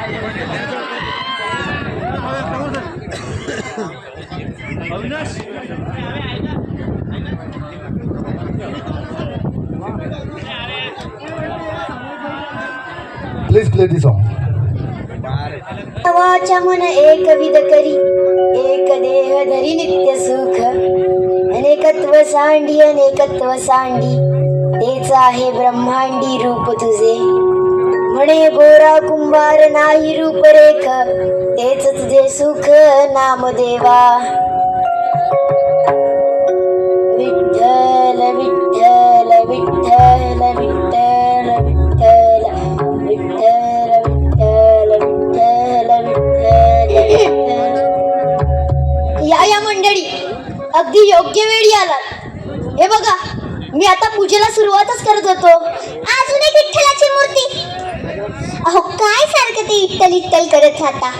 Please play the song. वाचा मन एक विध करी एक देह धरी नित्य सुख अनेकत्व सांडी तेच आहे ब्रह्मांडी रूप तुझे म्हणे गोरा कुंभार नाही रूपरेख तेच तुझे सुख नामदेवा विठ्ठल विठ्ठल विठ्ठल विठ्ठल विठ्ठल विठ्ठल या मंडळी अगदी योग्य वेळी आलात. हे बघा मी आता पूजेला सुरुवातच करत होतो. अजून एक विठ्ठलाची मूर्ती. अहो काय सारखं ते इट्टल इट्टल करत राहता.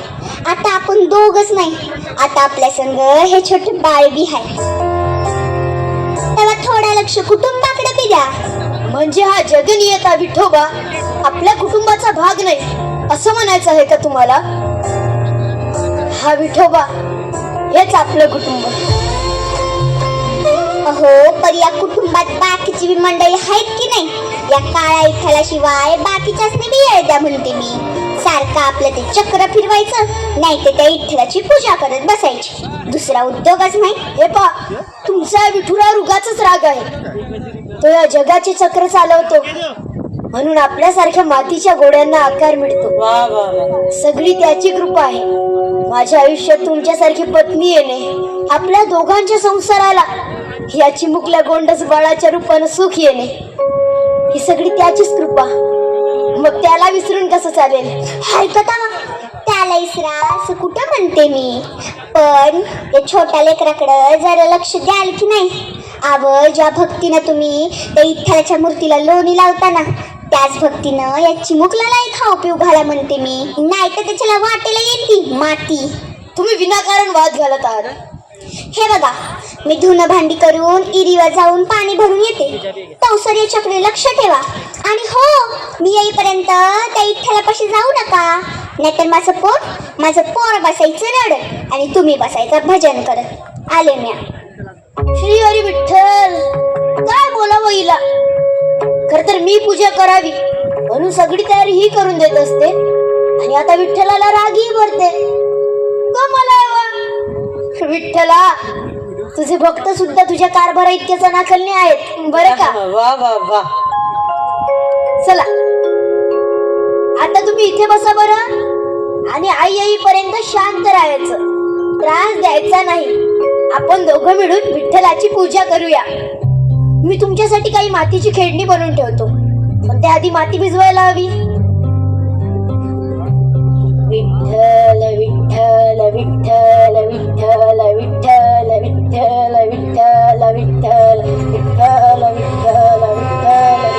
आता आपण दोघच नाही आता आपल्या संग हे छोटे बाळ बी आहे. तेव्हा थोडा लक्ष कुटुंबाकडे बी द्या. म्हणजे हा जगनियता विठोबा आपल्या कुटुंबाचा भाग नाही असं म्हणायचं आहे का तुम्हाला? हा विठोबा हेच आपलं कुटुंब. अहो पर या कुटुंबात बाकीची बी मंडळी आहेत की नाही? या काळ्या विठ्ठलाशिवाय बाकीच्याच नाही बी येड्या म्हणते मी. सारखं आपलं ते चक्र फिरवायचं नाही तर त्या विठ्ठलाची पूजा करत बसायची. दुसरा उद्योगच नाही. हे पा तुमचा विठुरा रुगाचाच राग आहे. तो या जगाचे चक्र चालवतो म्हणून आपल्यासारख्या मातीच्या गोड्यांना आकार मिळतो. सगळी त्याची कृपा आहे. माझ्या आयुष्यात तुमच्यासारखी पत्नी येणे आपल्या दोघांच्या संसाराला याची मुकल्या गोंडस बाळाच्या रूपानं सुख येणे ही सगळी त्याचीच कृपा. मग त्याला विसरून कसं चालेल? ऐकता मग त्याला इसरा असं कुठं म्हणते मी. पण या छोट्या लेकराकडं जरा लक्ष द्याल की नाही? ज्या भक्तीनं तुम्ही त्या विठ्ठलाच्या मूर्तीला लोणी लावताना त्याच भक्तीनं या चिमुकलालाही खाऊ पिऊ घाला म्हणते मी. नाही तर त्याच्याला वाटेला येईल माती. तुम्ही विनाकारण वाद घालत आहात. हे बघा मी धुणं भांडी करून इरीवर जाऊन पाणी भरून येते. तवसर याच्याकडे लक्ष ठेवा. आणि हो मी येईपर्यंत त्या विठ्ठलापाशी जाऊ नका. नाहीतर माझं पोर बसायचं रडत आणि तुम्ही बसायचं भजन करत. आले म्या. श्री हरी विठ्ठल. काय बोलावं हिला? खर तर मी पूजा करावी म्हणून सगळी तयारी ही करून देत असते आणि आता विठ्ठलाला रागही भरते. विठ्ठला तुझे भक्त सुद्धा तुझ्या कारभारा इतक्याचा नाकलने आहेत बरं का? वा वा वा. चला आता तुम्ही इथे बसा बरं आणि आई येईपर्यंत शांत राहायचं. त्रास द्यायचा नाही. आपण दोघं मिळून विठ्ठलाची पूजा करूया. मी तुमच्यासाठी काही मातीची खेळणी बनवून ठेवतो पण त्याआधी माती भिजवायला हवी. विठ्ठल विठ्ठल विठ्ठल विठ्ठल विठ्ठल विठ्ठल विठ्ठल विठ्ठल विठ्ठल विठ्ठल विठ्ठल.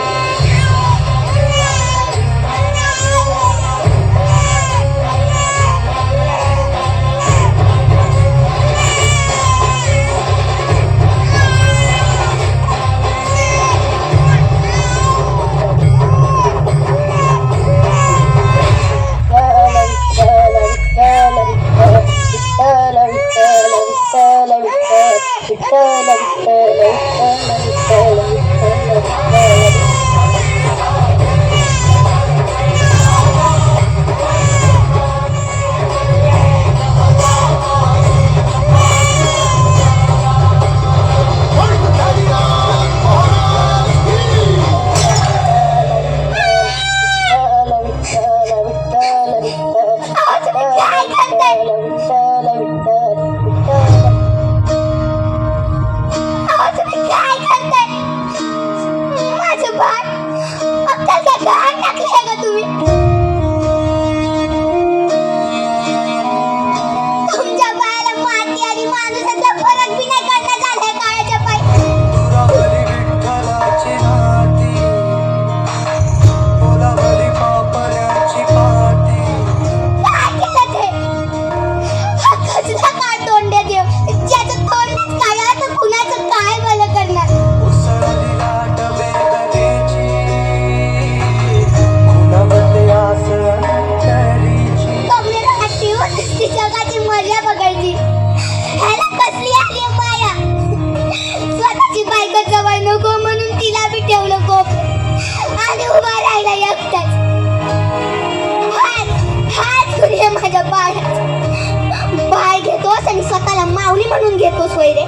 म्हणून घेतोस वैरे?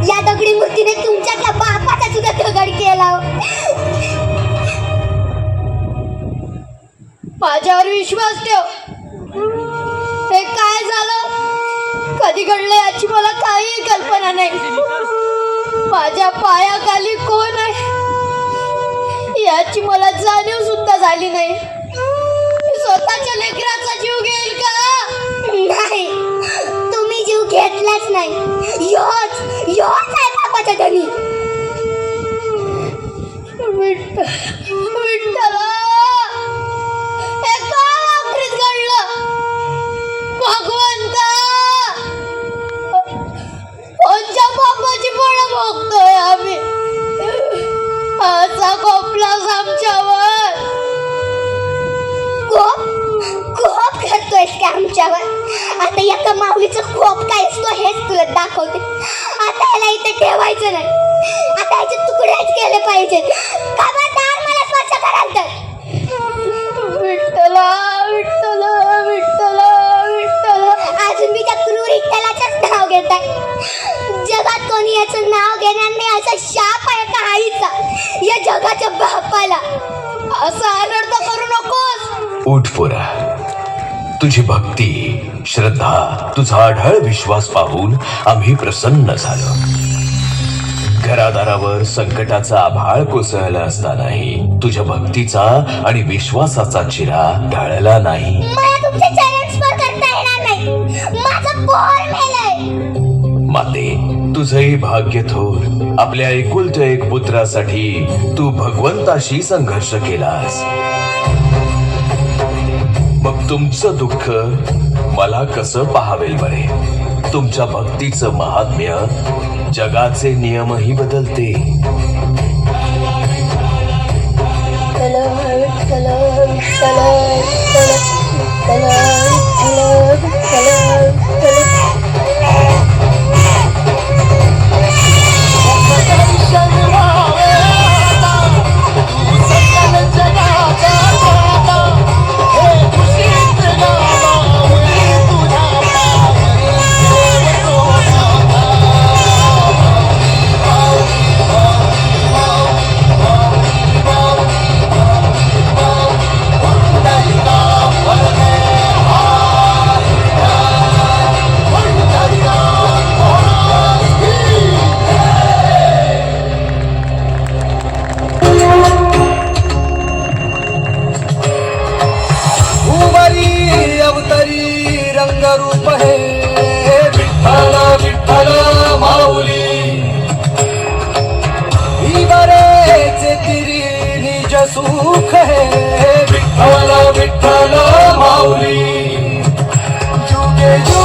या दगडी मूर्तीने तुमच्यातल्या बापाचा सुद्धा दगड केला. माझ्यावर विश्वास ठेव. हे काय झालं, कधी घडलं याची मला काही कल्पना नाही. माझ्या पायाखाली कोण आहे याची मला जाणीव सुद्धा झाली नाही. स्वतःच्या लेकराचा जीव घेईल का? नाही, तुम्ही जीव घेतलाच नाही. योच आहे बापाचा धनी. विठ्ठला, हे काय आखरीत घडलं? भगवंता, कोणत्या पापाची फळं भोगतोय आम्ही? असा कोपलास आमच्यावर. कोप करतोयस का आमच्यावर? आता एका माऊलीचं कोप काय असतो हेच तुला दाखवते. आता याला इथे ठेवायचं नाही. आता याचे तुकडेच केले पाहिजे. खबरदार मला स्पर्श कराल तर. विठ्ठला, विठ्ठला, विठ्ठला, विठ्ठला. अजून मी त्या क्रूर विठ्ठलाचंच नाव घेताय. जगात कोणी याचं नाव घेणार नाही असा शाप आहे का आईचा या जगाच्या बापाला? असा अनर्थ करू नकोस. उठ पोरा, तुझी भक्ती, श्रद्धा, तुझा आढळ विश्वास पाहून आम्ही प्रसन्न झालो. घरादारावर संकटाचा आभाळ कोसळला असतानाही तुझ्या भक्तीचा आणि विश्वासाचा चिरा ढळला नाही. मला तुमचे चरण स्पर्श करता येणार नाही. माझं पोर मेलंय. माते, तुझंही भाग्य थोर. आपल्या एकुलत्या एक पुत्रासाठी तू भगवंताशी संघर्ष केलास. मग तुमचं दुःख मला कसं पाहावेल बरे? तुमच्या भक्तीचं महात्म्य जगाचे नियमही बदलते. रूप है विठ्ठल विठ्ठल माऊली. बरेचे तिरी निज सुख है विठ्ठल विठ्ठल माऊली. जुगे जुगे